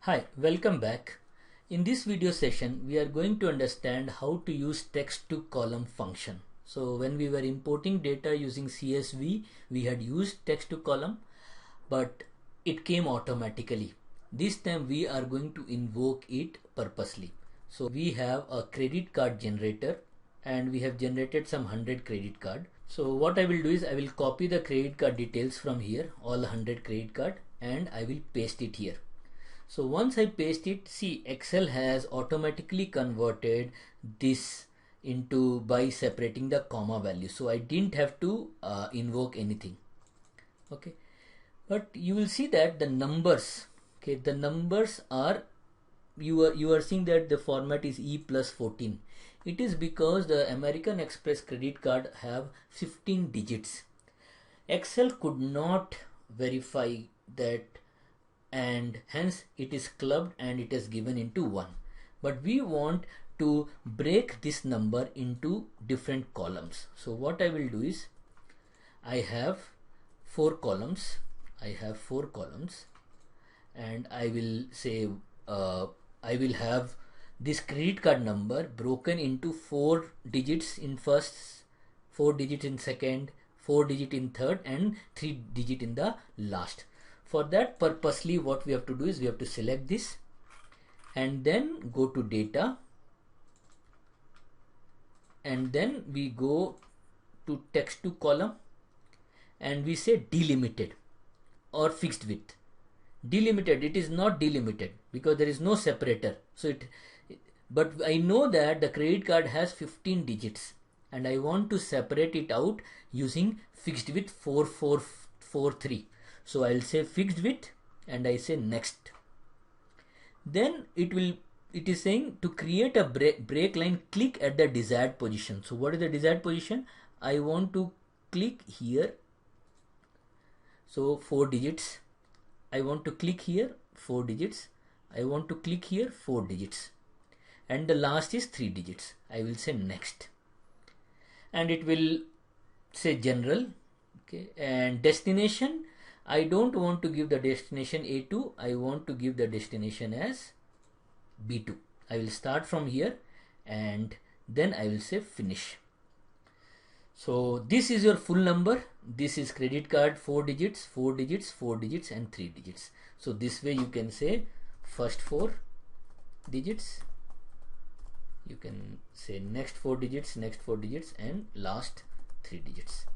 Hi, welcome back. In this video session, we are going to understand how to use text to column function. So when we were importing data using CSV, we had used text to column, but it came automatically. This time we are going to invoke it purposely. So we have a credit card generator and we have generated some 100 credit card. So what I will do is I will copy the credit card details from here, all 100 credit card, and I will paste it here. So once I paste it, see, Excel has automatically converted this into by separating the comma value. So I didn't have to invoke anything. Okay, but you will see that the numbers, okay, the numbers are, you are seeing that the format is E plus 14. It is because the American Express credit card have 15 digits. Excel could not verify that, and hence it is clubbed and it is given into 1. But we want to break this number into different columns. So what I will do is I have 4 columns. And I will say I will have this credit card number broken into 4 digits in first, 4 digits in second, 4 digit in third, and 3 digit in the last. For that purposely what we have to do is we have to select this and then go to data, and then we go to text to column and we say delimited or fixed width. Delimited, it is not delimited because there is no separator. So but I know that the credit card has 15 digits and I want to separate it out using fixed width 4443. So I'll say fixed width and I say next. Then it is saying to create a break line, click at the desired position. So what is the desired position? I want to click here. So 4 digits. I want to click here 4 digits. I want to click here 4 digits. And the last is 3 digits. I will say next. And it will say general. Okay. And destination, I don't want to give the destination A2. I want to give the destination as B2. I will start from here and then I will say finish. So this is your full number. This is credit card 4 digits, 4 digits, 4 digits and 3 digits. So this way you can say first 4 digits. You can say next 4 digits, and last 3 digits.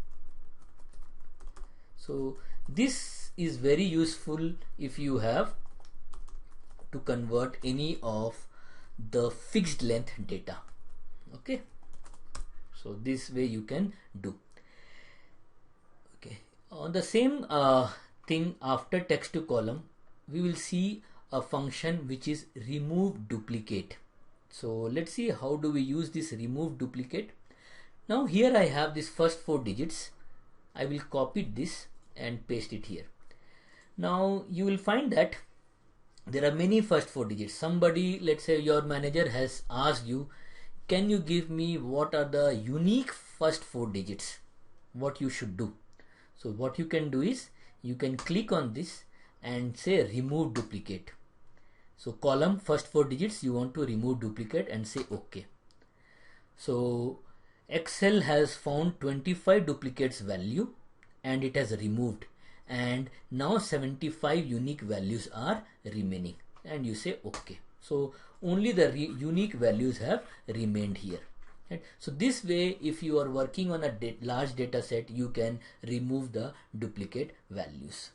So this is very useful if you have to convert any of the fixed length data. Okay, so this way you can do. Okay, on the same thing, after text to column we will see a function which is remove duplicate. So let's see how do we use this remove duplicate. Now here I have this first 4 digits. I will copy this and paste it here. Now you will find that there are many first 4 digits. Somebody, let's say your manager has asked you, can you give me what are the unique first 4 digits, what you should do. So what you can do is you can click on this and say remove duplicate. So column first 4 digits you want to remove duplicate and say OK. So Excel has found 25 duplicates value and it has removed, and now 75 unique values are remaining, and you say OK. So only the unique values have remained here. Right? So this way, if you are working on a large data set, you can remove the duplicate values.